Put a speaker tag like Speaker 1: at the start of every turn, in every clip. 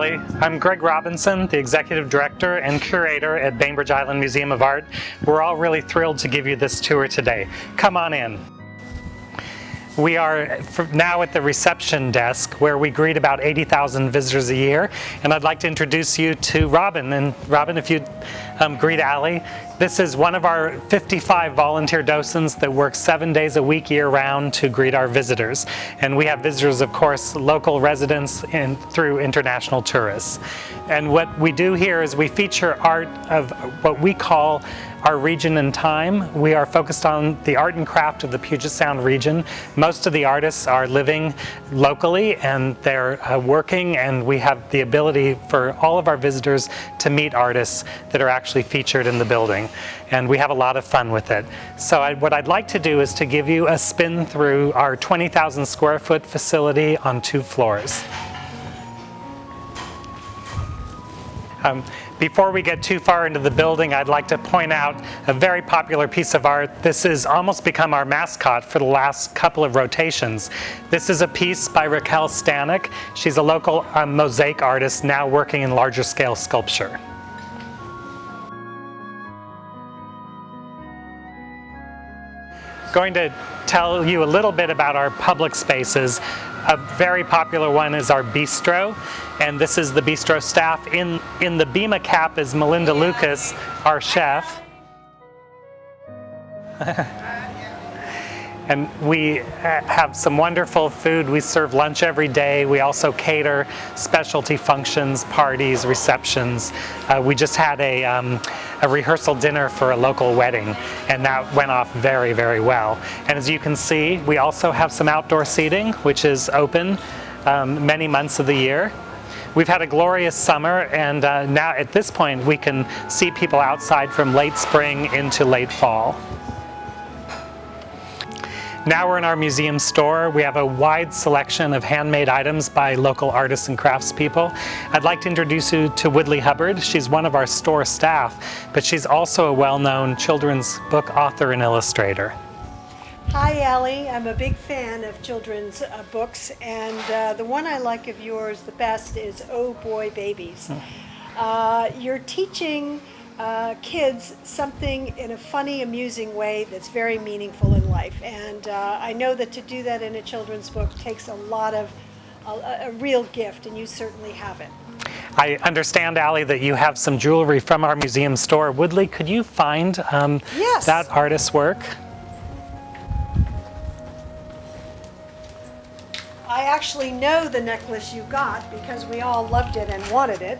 Speaker 1: HelloAllie. I'm Greg Robinson, the Executive Director and Curator at Bainbridge Island Museum of Art. We're all really thrilled to give you this tour today. Come on in. We are now at the reception desk where we greet about 80,000 visitors a year, and I'd like to introduce you to Robin. And Robin, if you'd greet Allie. This is one of our 55 volunteer docents that work 7 days a week year-round to greet our visitors. And we have visitors, of course, local residents and through international tourists. And what we do here is we feature art of what we call our region and time. We are focused on the art and craft of the Puget Sound region. Most of the artists are living locally and they're working, and we have the ability for all of our visitors to meet artists that are actually featured in the building. And we have a lot of fun with it. So what I'd like to do is to give you a spin through our 20,000 square foot facility on 2 floors. Before we get too far into the building, I'd like to point out a very popular piece of art. This has almost become our mascot for the last couple of rotations. This is a piece by Raquel Stanek. She's a local mosaic artist now working in larger scale sculpture. Going to tell you a little bit about our public spaces. A very popular one is our bistro, and this is the bistro staff. In the Bima cap is Melinda Lucas, our chef. And we have some wonderful food. We serve lunch every day. We also cater specialty functions, parties, receptions. We just had a rehearsal dinner for a local wedding, and that went off very, very well. And as you can see, we also have some outdoor seating, which is open many months of the year. We've had a glorious summer, and now at this point we can see people outside from late spring into late fall. Now we're in our museum store. We have a wide selection of handmade items by local artists and craftspeople. I'd like to introduce you to Woodley Hubbard. She's one of our store staff, but she's also a well-known children's book author and illustrator.
Speaker 2: Hi, Allie. I'm a big fan of children's books, and the one I like of yours the best is Oh Boy Babies. You're teaching kids something in a funny, amusing way that's very meaningful in life. And I know that to do that in a children's book takes a lot of, a real gift, and you certainly have it.
Speaker 1: I understand, Allie, that you have some jewelry from our museum store. Woodley, could you find
Speaker 2: Yes.
Speaker 1: that artist's work?
Speaker 2: I actually know the necklace you got because we all loved it and wanted it.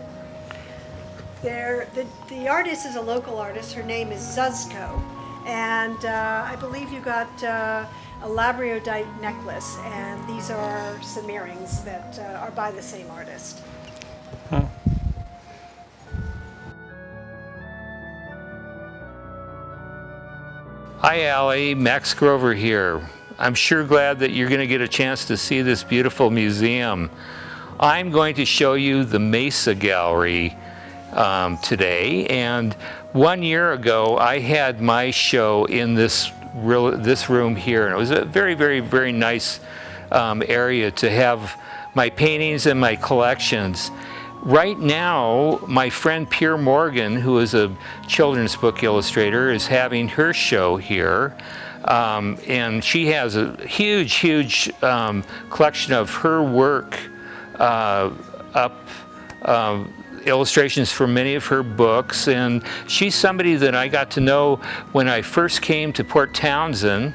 Speaker 2: The artist is a local artist. Her name is Zuzko, and I believe you got a labradorite necklace, and these are some earrings that are by the same artist.
Speaker 3: Hi Allie, Max Grover here. I'm sure glad that you're going to get a chance to see this beautiful museum. I'm going to show you the Mesa Gallery today, and 1 year ago I had my show in this room here, and it was a very, very, very nice area to have my paintings and my collections. Right now, my friend Pierre Morgan, who is a children's book illustrator, is having her show here, and she has a huge, huge collection of her work illustrations for many of her books, and she's somebody that I got to know when I first came to Port Townsend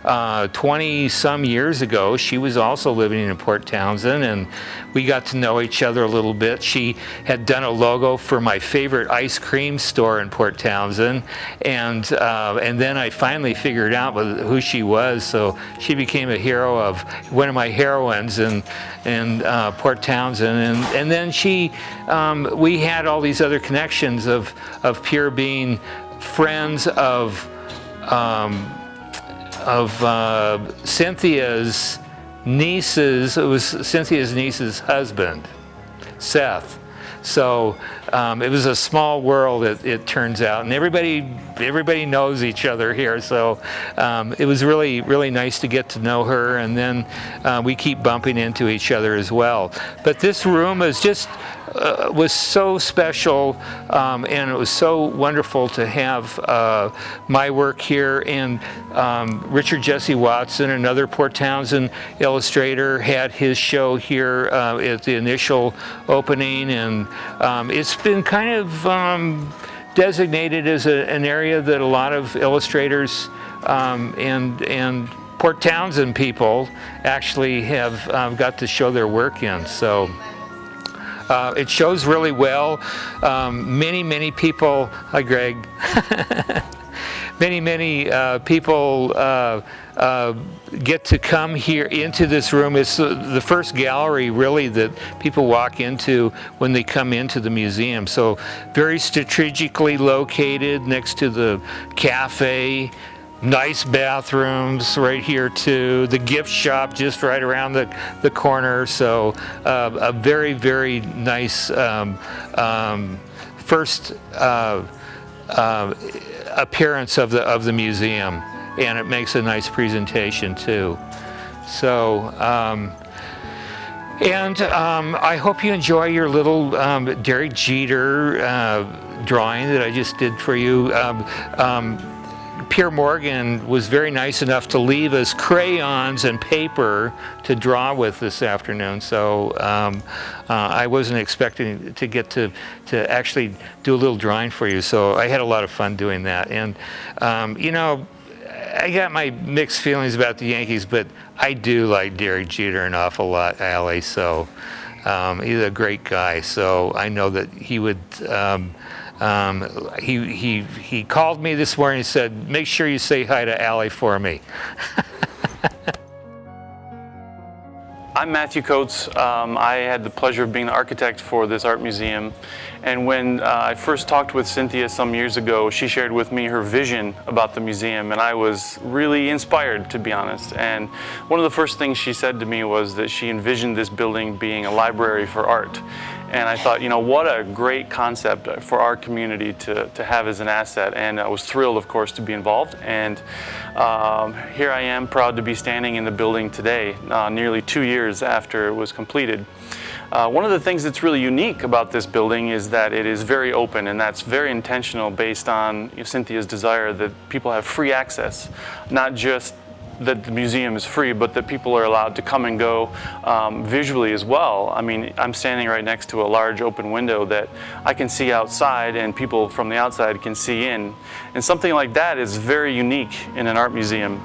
Speaker 3: 20-some years ago. She was also living in Port Townsend, and we got to know each other a little bit. She had done a logo for my favorite ice cream store in Port Townsend, and then I finally figured out who she was, so she became a hero of one of my heroines in Port Townsend, and then we had all these other connections of Pierre being friends of Cynthia's niece's, it was Cynthia's niece's husband, Seth. So it was a small world, it turns out, and everybody knows each other here. So it was really, really nice to get to know her, and then we keep bumping into each other as well. But this room is just was so special, and it was so wonderful to have my work here. And Richard Jesse Watson, another Port Townsend illustrator, had his show here at the initial opening, and it's been kind of designated as an area that a lot of illustrators and Port Townsend people actually have got to show their work in. So it shows really well. Many people, hi Greg, many people get to come here into this room. It's the first gallery really that people walk into when they come into the museum. So very strategically located next to the cafe. Nice bathrooms right here too. The gift shop just right around the corner. So a very nice first appearance of the museum, and it makes a nice presentation too. So I hope you enjoy your little Derek Jeter drawing that I just did for you. Pierre Morgan was very nice enough to leave us crayons and paper to draw with this afternoon, so I wasn't expecting to get to actually do a little drawing for you, so I had a lot of fun doing that. And you know, I got my mixed feelings about the Yankees, but I do like Derek Jeter an awful lot, Allie, so he's a great guy, so I know that he would he called me this morning and said, make sure you say hi to Allie for me.
Speaker 4: I'm Matthew Coates. I had the pleasure of being the architect for this art museum. And when I first talked with Cynthia some years ago, she shared with me her vision about the museum, and I was really inspired, to be honest. And one of the first things she said to me was that she envisioned this building being a library for art. And I thought, you know, what a great concept for our community to have as an asset. And I was thrilled, of course, to be involved. And here I am, proud to be standing in the building today, nearly 2 years after it was completed. One of the things that's really unique about this building is that it is very open, and that's very intentional based on Cynthia's desire that people have free access, not just that the museum is free, but that people are allowed to come and go visually as well. I mean, I'm standing right next to a large open window that I can see outside, and people from the outside can see in. And something like that is very unique in an art museum.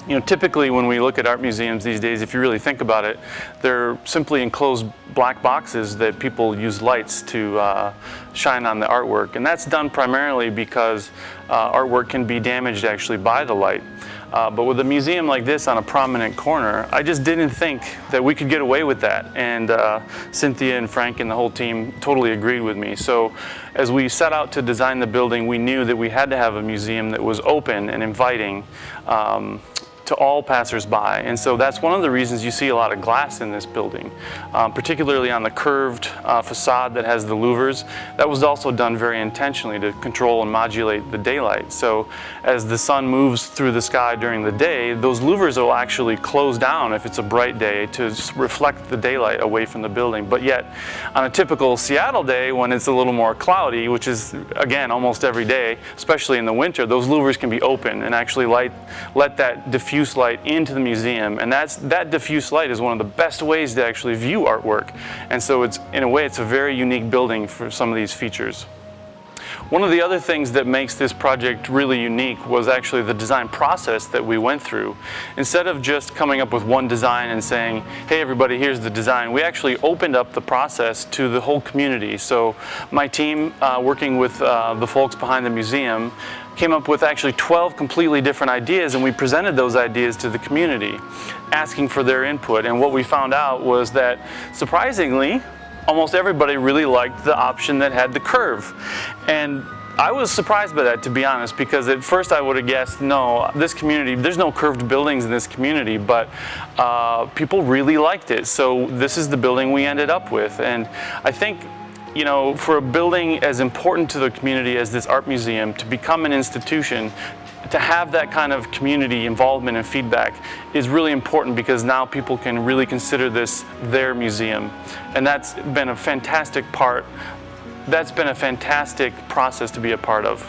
Speaker 4: You know, typically when we look at art museums these days, if you really think about it, they're simply enclosed black boxes that people use lights to shine on the artwork. And that's done primarily because artwork can be damaged actually by the light. But with a museum like this on a prominent corner, I just didn't think that we could get away with that. And Cynthia and Frank and the whole team totally agreed with me. So as we set out to design the building, we knew that we had to have a museum that was open and inviting to all passersby. And so that's one of the reasons you see a lot of glass in this building, particularly on the curved facade that has the louvers. That was also done very intentionally to control and modulate the daylight. So as the sun moves through the sky during the day, those louvers will actually close down if it's a bright day to reflect the daylight away from the building. But yet on a typical Seattle day, when it's a little more cloudy, which is again almost every day, especially in the winter, those louvers can be open and actually let that diffuse light into the museum, and that diffuse light is one of the best ways to actually view artwork. And so it's, in a way, it's a very unique building for some of these features. One of the other things that makes this project really unique was actually the design process that we went through. Instead of just coming up with one design and saying, hey everybody, here's the design, we actually opened up the process to the whole community. So my team, working with the folks behind the museum, came up with actually 12 completely different ideas, and we presented those ideas to the community, asking for their input. And what we found out was that, surprisingly, almost everybody really liked the option that had the curve. And I was surprised by that, to be honest, because at first I would have guessed, no, this community, there's no curved buildings in this community, but people really liked it. So this is the building we ended up with. And I think, you know, for a building as important to the community as this art museum to become an institution, to have that kind of community involvement and feedback is really important, because now people can really consider this their museum. And that's been a fantastic part. That's been a fantastic process to be a part of.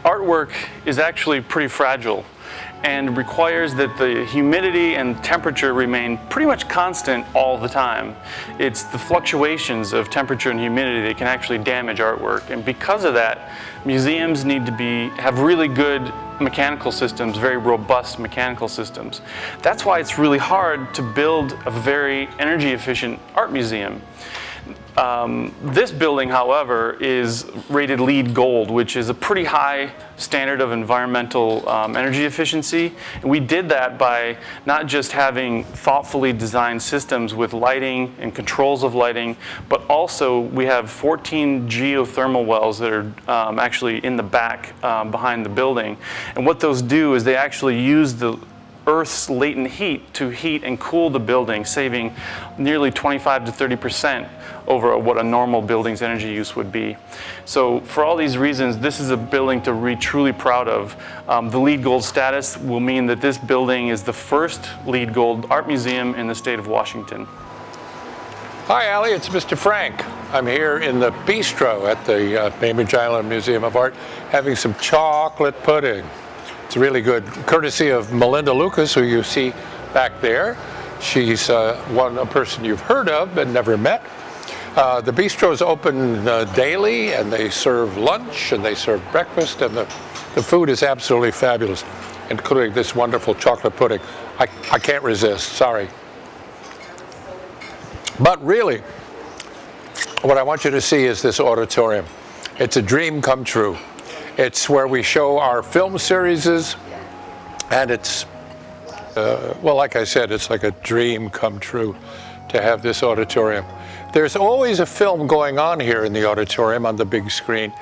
Speaker 4: Artwork is actually pretty fragile and requires that the humidity and temperature remain pretty much constant all the time. It's the fluctuations of temperature and humidity that can actually damage artwork. And because of that, museums need to have really good mechanical systems, very robust mechanical systems. That's why it's really hard to build a very energy efficient art museum. This building, however, is rated LEED Gold, which is a pretty high standard of environmental energy efficiency. And we did that by not just having thoughtfully designed systems with lighting and controls of lighting, but also we have 14 geothermal wells that are actually in the back behind the building. And what those do is they actually use the Earth's latent heat to heat and cool the building, saving nearly 25 to 30% over what a normal building's energy use would be. So for all these reasons, this is a building to be truly proud of. The LEED Gold status will mean that this building is the first LEED Gold art museum in the state of Washington.
Speaker 5: Hi, Allie, it's Mr. Frank. I'm here in the bistro at the Bainbridge Island Museum of Art having some chocolate pudding. It's really good, courtesy of Melinda Lucas, who you see back there. She's a person you've heard of but never met. The bistro is open daily, and they serve lunch and they serve breakfast, and the food is absolutely fabulous, including this wonderful chocolate pudding. I can't resist, sorry. But really, what I want you to see is this auditorium. It's a dream come true. It's where we show our film series, and it's, well, like I said, it's like a dream come true to have this auditorium. There's always a film going on here in the auditorium on the big screen,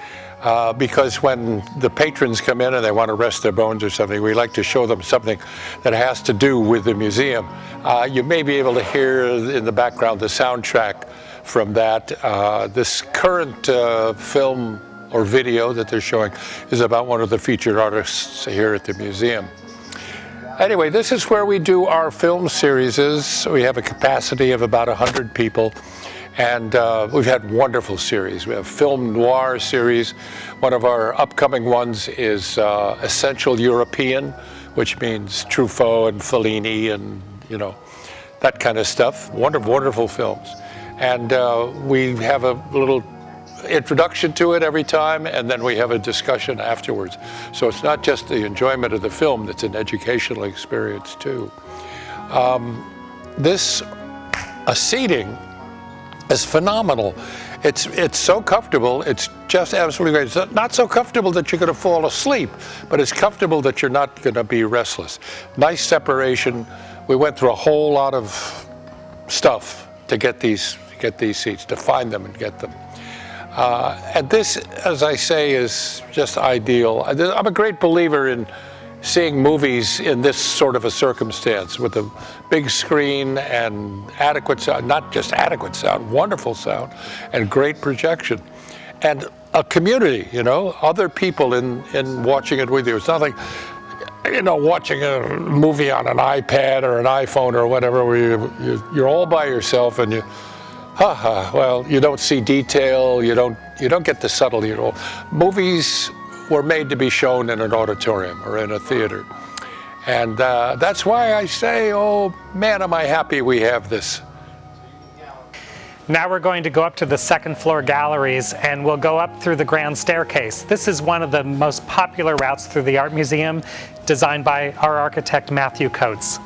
Speaker 5: because when the patrons come in and they want to rest their bones or something, we like to show them something that has to do with the museum. You may be able to hear in the background the soundtrack from that. This current film or video that they're showing is about one of the featured artists here at the museum. Anyway, this is where we do our film series. We have a capacity of about 100 people, and we've had wonderful series. We have film noir series. One of our upcoming ones is Essential European, which means Truffaut and Fellini and, you know, that kind of stuff. Wonderful films. And we have a little introduction to it every time, and then we have a discussion afterwards. So it's not just the enjoyment of the film, it's an educational experience too. This seating is phenomenal. It's so comfortable, it's just absolutely great. It's not so comfortable that you're going to fall asleep, but it's comfortable that you're not going to be restless. Nice separation. We went through a whole lot of stuff to get these seats, to find them and get them. And this, as I say, is just ideal. I'm a great believer in seeing movies in this sort of a circumstance, with a big screen and adequate sound, not just adequate sound, wonderful sound, and great projection. And a community, you know, other people in watching it with you. It's not like, you know, watching a movie on an iPad or an iPhone or whatever, where you're all by yourself and you, well, you don't see detail, you don't get the subtlety at all. Movies were made to be shown in an auditorium or in a theater. And that's why I say, oh man, am I happy we have this.
Speaker 1: Now we're going to go up to the second floor galleries, and we'll go up through the grand staircase. This is one of the most popular routes through the art museum, designed by our architect Matthew Coates.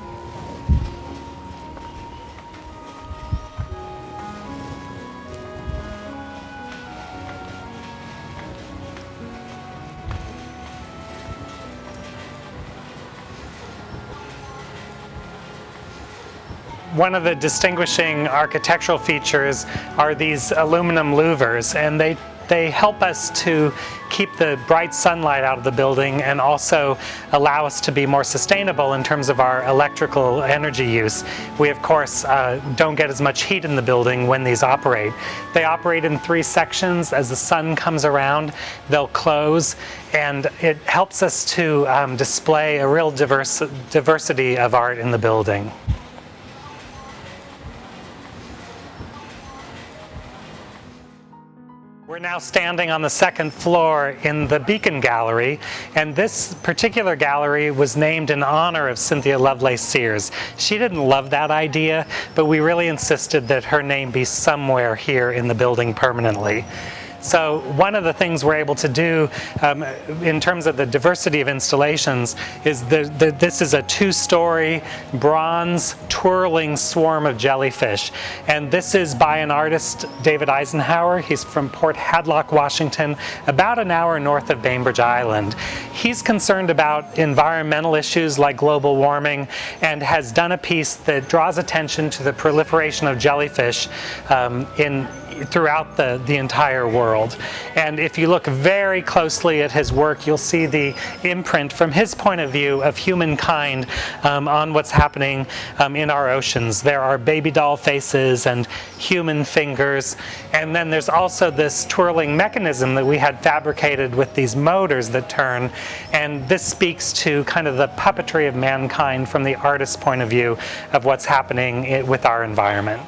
Speaker 1: One of the distinguishing architectural features are these aluminum louvers, and they they help us to keep the bright sunlight out of the building and also allow us to be more sustainable in terms of our electrical energy use. We, of course, don't get as much heat in the building when these operate. They operate in 3 sections. As the sun comes around, they'll close, and it helps us to display a real diversity of art in the building. We're now standing on the 2nd floor in the Beacon Gallery, and this particular gallery was named in honor of Cynthia Lovelace Sears. She didn't love that idea, but we really insisted that her name be somewhere here in the building permanently. So one of the things we're able to do in terms of the diversity of installations is this is a 2-story bronze twirling swarm of jellyfish. And this is by an artist, David Eisenhower. He's from Port Hadlock, Washington, about an hour north of Bainbridge Island. He's concerned about environmental issues like global warming and has done a piece that draws attention to the proliferation of jellyfish throughout the entire world. And if you look very closely at his work, you'll see the imprint from his point of view of humankind on what's happening in our oceans. There are baby doll faces and human fingers, and then there's also this twirling mechanism that we had fabricated with these motors that turn, and this speaks to kind of the puppetry of mankind from the artist's point of view of what's happening with our environment.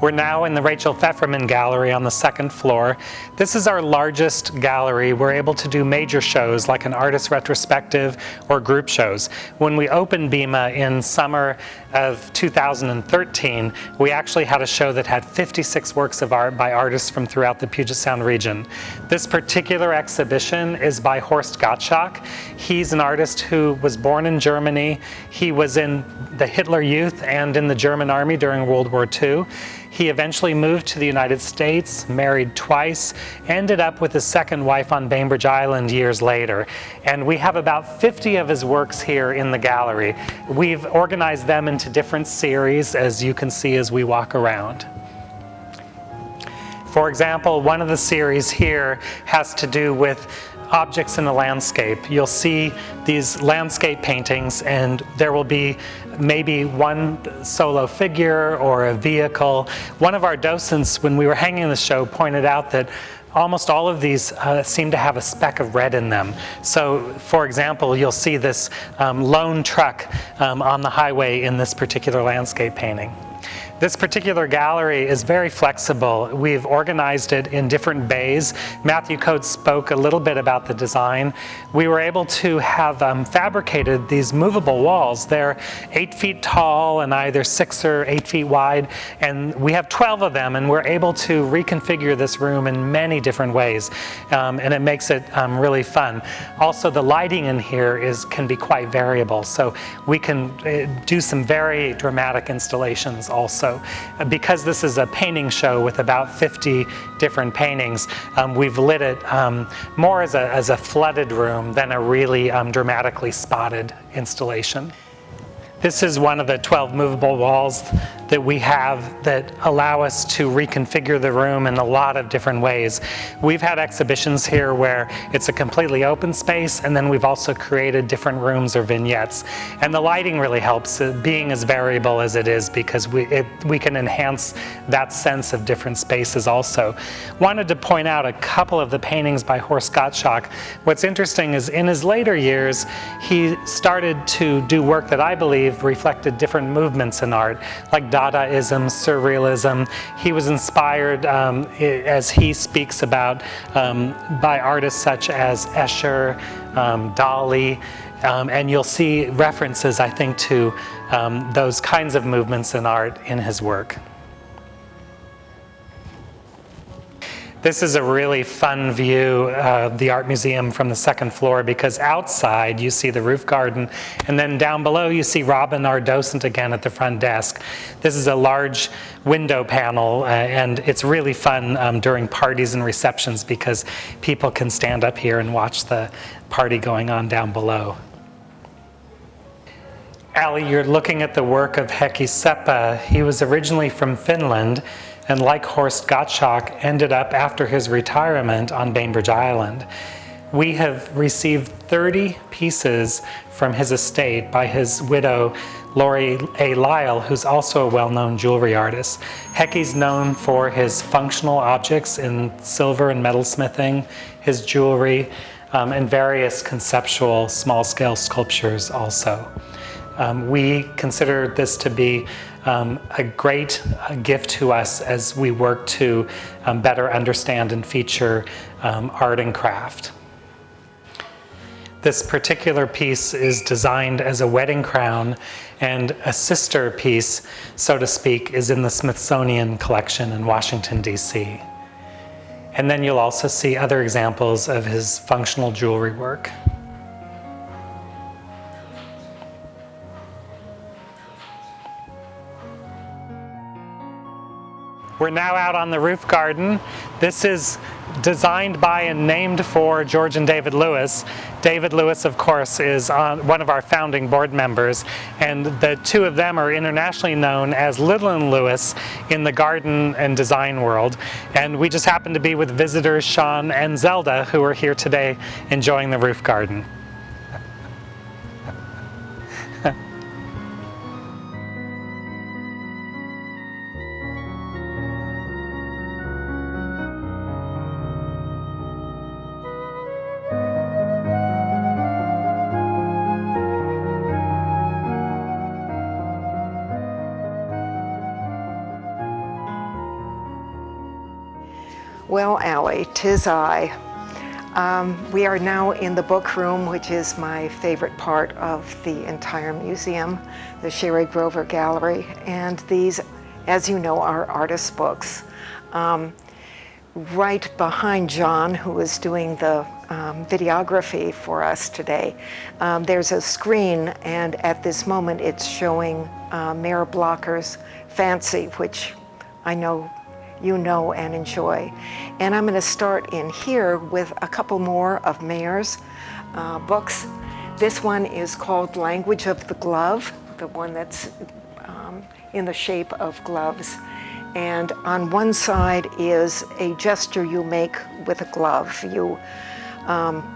Speaker 1: We're now in the Rachel Pfefferman Gallery on the 2nd floor. This is our largest gallery. We're able to do major shows like an artist retrospective or group shows. When we opened BIMA in summer of 2013, we actually had a show that had 56 works of art by artists from throughout the Puget Sound region. This particular exhibition is by Horst Gottschalk. He's an artist who was born in Germany. He was in the Hitler Youth and in the German Army during World War II. He eventually moved to the United States, married twice, ended up with his second wife on Bainbridge Island years later. And we have about 50 of his works here in the gallery. We've organized them into different series, as you can see as we walk around. For example, one of the series here has to do with objects in the landscape. You'll see these landscape paintings, and there will be maybe one solo figure or a vehicle. One of our docents, when we were hanging the show, pointed out that almost all of these seem to have a speck of red in them. So, for example, you'll see this lone truck on the highway in this particular landscape painting. This particular gallery is very flexible. We've organized it in different bays. Matthew Coates spoke a little bit about the design. We were able to have fabricated these movable walls. They're 8 feet tall and either 6 or 8 feet wide, and we have 12 of them, and we're able to reconfigure this room in many different ways, and it makes it really fun. Also, the lighting in here can be quite variable, so we can do some very dramatic installations also. Because this is a painting show with about 50 different paintings, we've lit it more as a flooded room than a really dramatically spotted installation. This is one of the 12 movable walls that we have that allow us to reconfigure the room in a lot of different ways. We've had exhibitions here where it's a completely open space, and then we've also created different rooms or vignettes. And the lighting really helps, being as variable as it is, because we can enhance that sense of different spaces also. Wanted to point out a couple of the paintings by Horst Gottschalk. What's interesting is in his later years, he started to do work that I believe reflected different movements in art, like Dadaism, Surrealism. He was inspired, as he speaks about, by artists such as Escher, Dali, and you'll see references, I think, to those kinds of movements in art in his work. This is a really fun view of the art museum from the 2nd floor, because outside you see the roof garden, and then down below you see Robin, our docent, again at the front desk. This is a large window panel, and it's really fun during parties and receptions because people can stand up here and watch the party going on down below. Allie, you're looking at the work of Heikki Seppä. He was originally from Finland. and like Horst Gottschalk, ended up after his retirement on Bainbridge Island. We have received 30 pieces from his estate by his widow, Lori A. Lyle, who's also a well-known jewelry artist. Hecky's known for his functional objects in silver and metalsmithing, his jewelry, and various conceptual small-scale sculptures also. We consider this to be a great gift to us as we work to better understand and feature art and craft. This particular piece is designed as a wedding crown, and a sister piece, so to speak, is in the Smithsonian collection in Washington, D.C. And then you'll also see other examples of his functional jewelry work. We're now out on the roof garden. This is designed by and named for George and David Lewis. David Lewis, of course, is one of our founding board members, and the two of them are internationally known as Little and Lewis in the garden and design world. And we just happen to be with visitors Sean and Zelda, who are here today enjoying the roof garden.
Speaker 6: Well, Allie, 'tis I. We are now in the book room, which is my favorite part of the entire museum, the Sherry Grover Gallery. And these, as you know, are artist books. Right behind John, who is doing the videography for us today, there's a screen, and at this moment it's showing Mayor Blocker's Fancy, which I know you know and enjoy. And I'm going to start in here with a couple more of Mayer's books. This one is called Language of the Glove, the one that's in the shape of gloves. And on one side is a gesture you make with a glove. You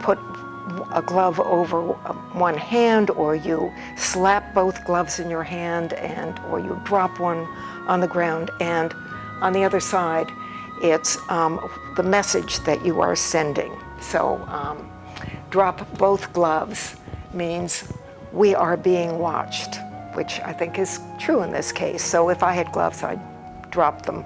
Speaker 6: put a glove over one hand, or you slap both gloves in your hand, or you drop one on the ground. And on the other side, it's the message that you are sending. So drop both gloves means we are being watched, which I think is true in this case. So if I had gloves, I'd drop them.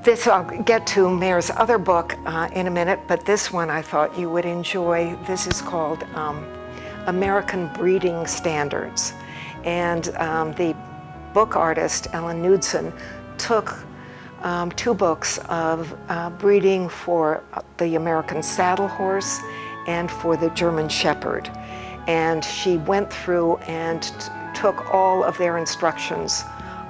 Speaker 6: This I'll get to Mayer's other book in a minute, but this one I thought you would enjoy. This is called American Breeding Standards. And the book artist, Ellen Knudsen, took two books of breeding for the American saddle horse and for the German Shepherd. And she went through and took all of their instructions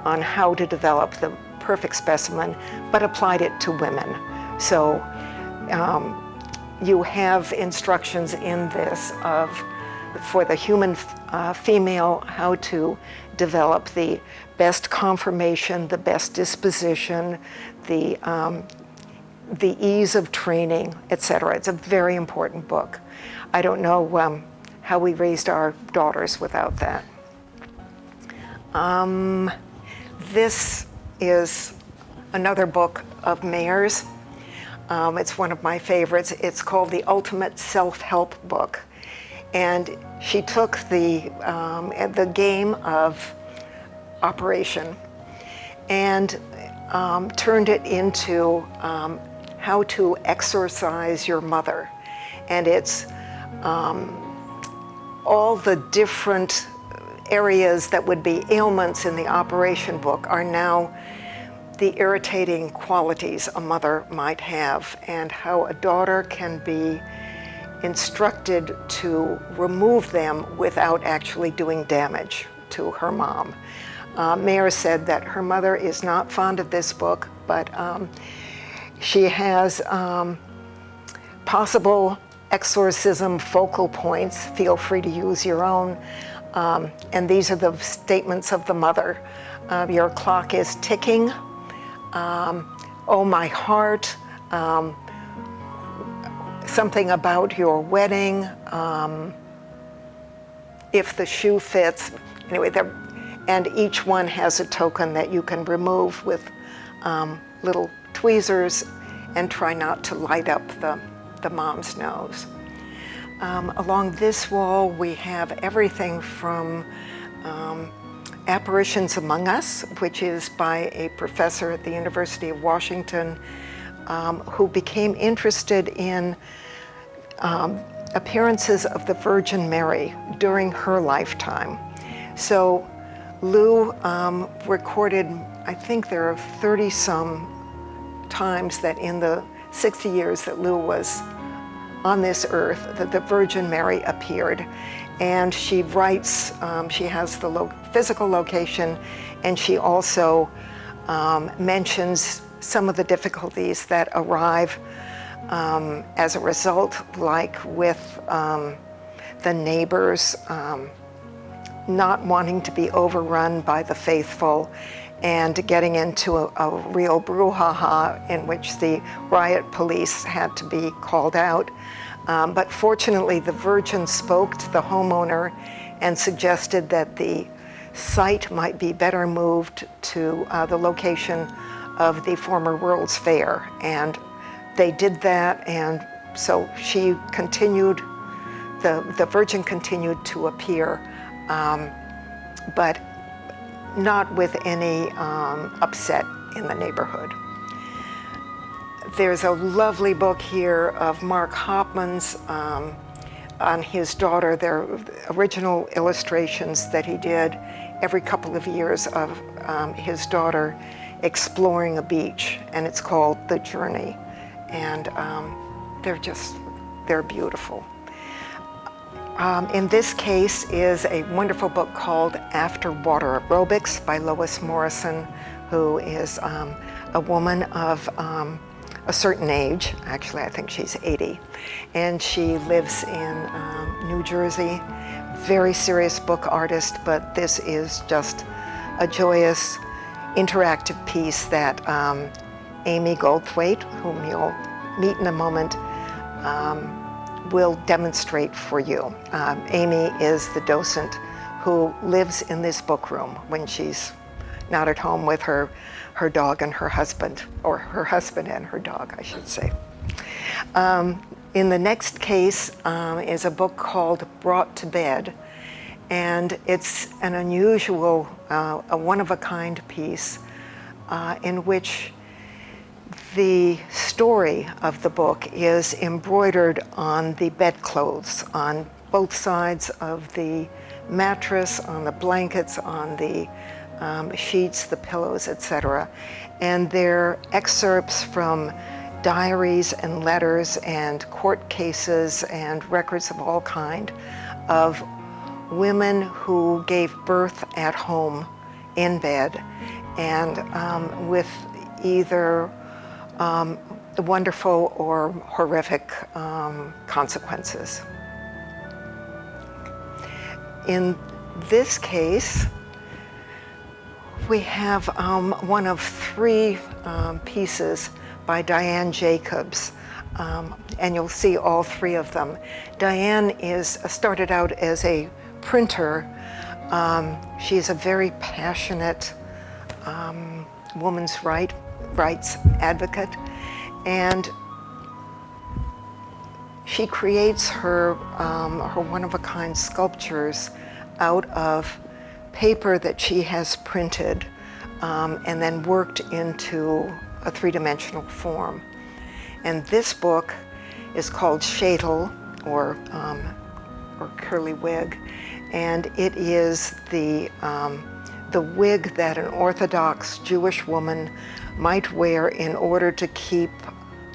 Speaker 6: on how to develop the perfect specimen, but applied it to women. So you have instructions in this for the human female, how to develop the best conformation, the best disposition, the ease of training, etc. It's a very important book. I don't know how we raised our daughters without that. This is another book of Mayer's. It's one of my favorites. It's called The Ultimate Self-Help Book. And she took the game of operation and turned it into how to exorcise your mother. And it's all the different areas that would be ailments in the operation book are now the irritating qualities a mother might have, and how a daughter can be instructed to remove them without actually doing damage to her mom. Mayer said that her mother is not fond of this book, but she has possible exorcism focal points. Feel free to use your own. And these are the statements of the mother. Your clock is ticking. Oh, my heart. Something about your wedding. If the shoe fits. Anyway, and each one has a token that you can remove with little tweezers and try not to light up the mom's nose. Along this wall, we have everything from Apparitions Among Us, which is by a professor at the University of Washington who became interested in appearances of the Virgin Mary during her lifetime. So Lou recorded, I think there are 30-some times that in the 60 years that Lou was on this earth, that the Virgin Mary appeared. And she writes, she has the physical location, and she also mentions some of the difficulties that arrive as a result, like with the neighbors not wanting to be overrun by the faithful and getting into a real brouhaha in which the riot police had to be called out. But fortunately, the Virgin spoke to the homeowner and suggested that the site might be better moved to the location of the former World's Fair. And they did that, and so she continued, the Virgin continued to appear, but not with any upset in the neighborhood. There's a lovely book here of Mark Hopman's on his daughter. They're original illustrations that he did every couple of years of his daughter exploring a beach, and it's called The Journey. And they're beautiful. In this case is a wonderful book called After Water Aerobics by Lois Morrison, who is a woman of a certain age. Actually, I think she's 80. And she lives in New Jersey. Very serious book artist, but this is just a joyous, interactive piece that Amy Goldthwaite, whom you'll meet in a moment, will demonstrate for you. Amy is the docent who lives in this book room when she's not at home with her dog and her husband, or her husband and her dog, I should say. In the next case is a book called Brought to Bed, and it's an unusual, a one-of-a-kind piece in which the story of the book is embroidered on the bedclothes, on both sides of the mattress, on the blankets, on the sheets, the pillows, etc. And they're excerpts from diaries and letters and court cases and records of all kind of women who gave birth at home in bed, and with either wonderful or horrific consequences. In this case, we have one of three pieces by Diane Jacobs, and you'll see all three of them. Diane started out as a printer. She's a very passionate women's rights advocate, and she creates her one-of-a-kind sculptures out of paper that she has printed and then worked into a three-dimensional form. And this book is called Sheitel, or curly wig, and it is the wig that an Orthodox Jewish woman might wear in order to keep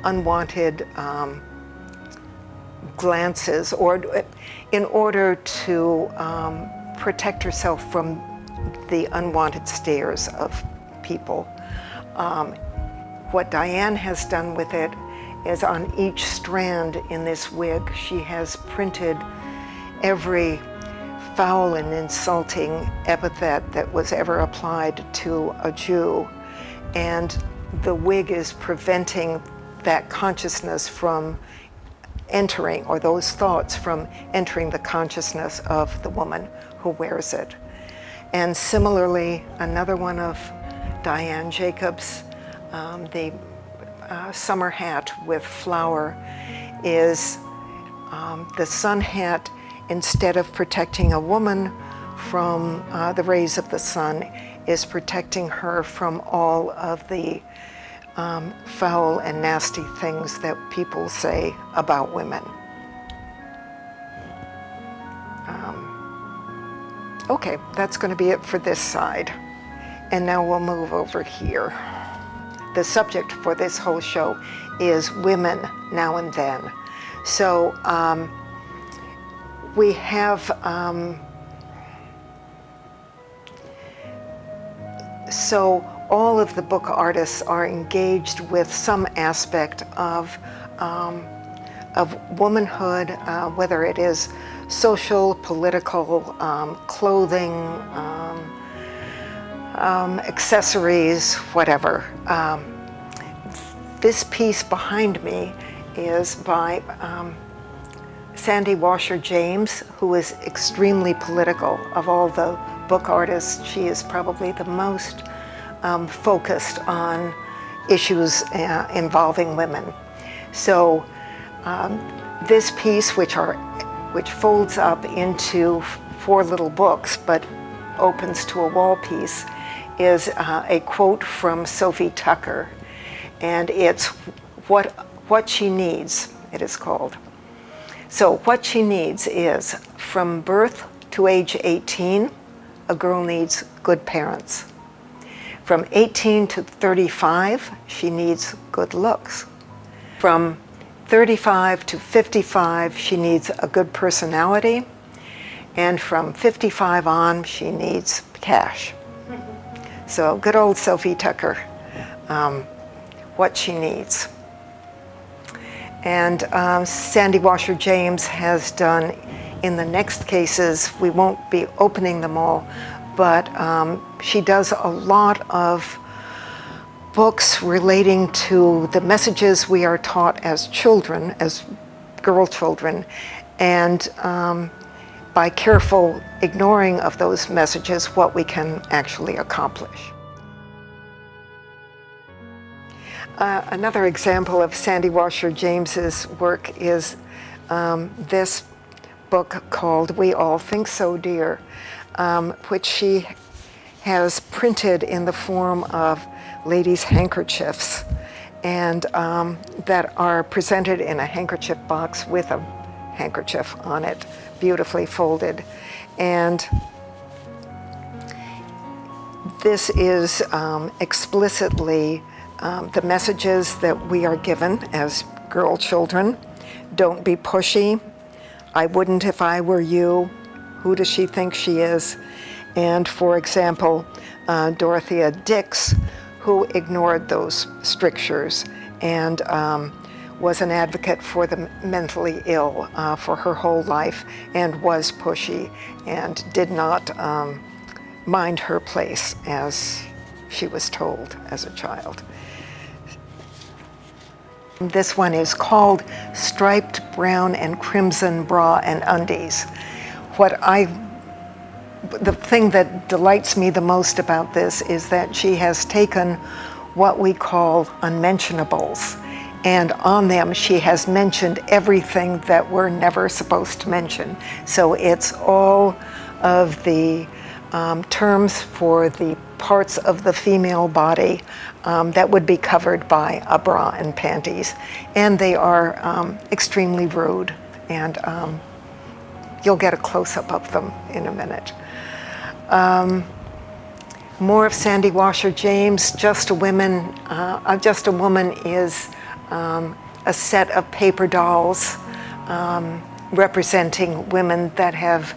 Speaker 6: unwanted glances, or in order to protect herself from the unwanted stares of people. What Diane has done with it is on each strand in this wig, she has printed every foul and insulting epithet that was ever applied to a Jew. And the wig is preventing that consciousness from entering, or those thoughts from entering the consciousness of the woman who wears it. And similarly, another one of Diane Jacobs, the summer hat with flower, is the sun hat. Instead of protecting a woman from the rays of the sun, is protecting her from all of the foul and nasty things that people say about women. Okay, that's going to be it for this side. And now we'll move over here. The subject for this whole show is women now and then. So we have so all of the book artists are engaged with some aspect of womanhood, whether it is social, political, clothing, accessories, whatever. This piece behind me is by Sandy Washer James, who is extremely political. Of all the book artists, she is probably the most focused on issues involving women. So this piece, which folds up into 4 little books but opens to a wall piece, is a quote from Sophie Tucker, and it's what she needs, it is called. So what she needs is, from birth to age 18, a girl needs good parents. From 18 to 35, she needs good looks. From 35 to 55, she needs a good personality. And from 55 on, she needs cash. So good old Sophie Tucker, what she needs. And Sandy Washer James has done, in the next cases, we won't be opening them all, but she does a lot of books relating to the messages we are taught as children, as girl children, and by careful ignoring of those messages, what we can actually accomplish. Another example of Sandy Washer James's work is this book called We All Think So, Dear, which she has printed in the form of ladies' handkerchiefs, and that are presented in a handkerchief box with a handkerchief on it, beautifully folded. And this is explicitly the messages that we are given as girl children. Don't be pushy. I wouldn't if I were you. Who does she think she is? And for example, Dorothea Dix, who ignored those strictures and was an advocate for the mentally ill for her whole life, and was pushy and did not mind her place as she was told as a child. This one is called Striped Brown and Crimson Bra and Undies. The thing that delights me the most about this is that she has taken what we call unmentionables, and on them she has mentioned everything that we're never supposed to mention. So it's all of the terms for the parts of the female body that would be covered by a bra and panties. And they are extremely rude, and you'll get a close-up of them in a minute. More of Sandy Washer James. Just a Woman is a set of paper dolls representing women that have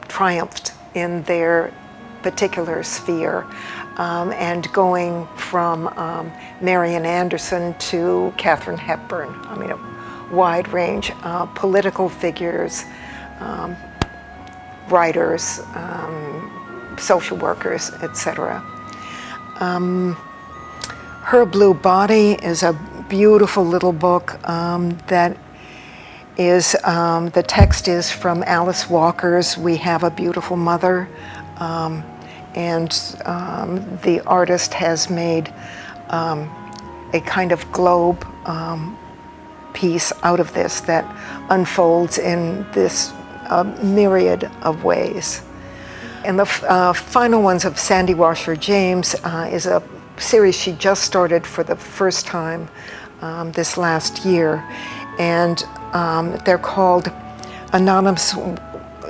Speaker 6: triumphed in their particular sphere, and going from Marian Anderson to Katharine Hepburn. I mean, a wide range, political figures, writers, social workers, etc. Her Blue Body is a beautiful little book that is, the text is from Alice Walker's We Have a Beautiful Mother, and the artist has made a kind of globe piece out of this that unfolds in this myriad of ways. And the final ones of Sandy Washer James is a series she just started for the first time this last year, and they're called Anonymous,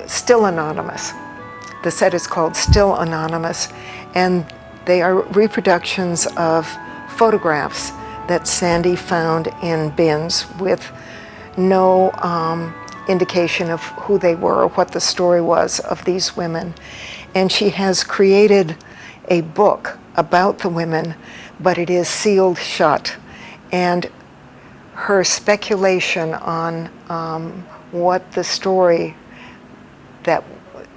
Speaker 6: Still Anonymous. The set is called Still Anonymous, and they are reproductions of photographs that Sandy found in bins with no indication of who they were or what the story was of these women. And she has created a book about the women, but it is sealed shut. And her speculation on what the story that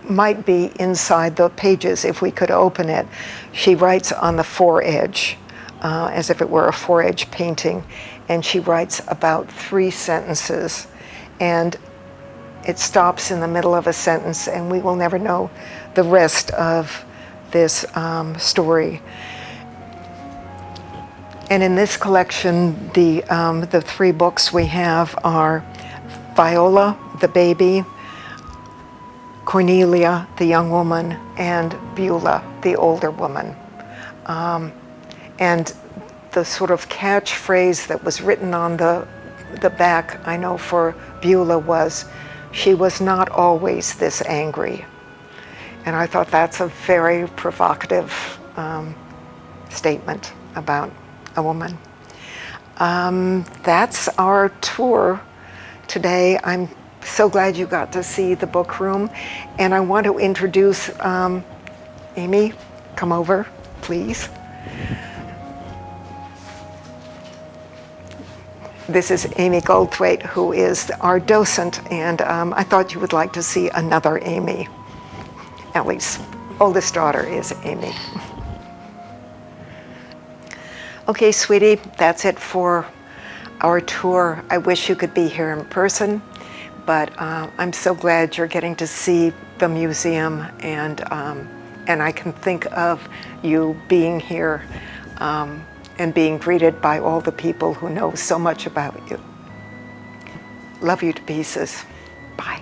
Speaker 6: might be inside the pages, if we could open it, she writes on the foredge, as if it were a foredge painting, and she writes about 3 sentences, and it stops in the middle of a sentence, and we will never know the rest of this story. And in this collection, the 3 books we have are Viola, the baby, Cornelia, the young woman, and Beulah, the older woman. And the sort of catchphrase that was written on the back, I know for Beulah, was, "She was not always this angry." And I thought that's a very provocative statement about a woman. That's our tour today. I'm so glad you got to see the book room. And I want to introduce Amy. Come over, please. This is Amy Goldthwaite, who is our docent, and I thought you would like to see another Amy. Ellie's oldest daughter is Amy. Okay, sweetie, that's it for our tour. I wish you could be here in person, but I'm so glad you're getting to see the museum, and I can think of you being here and being greeted by all the people who know so much about you. Love you to pieces. Bye.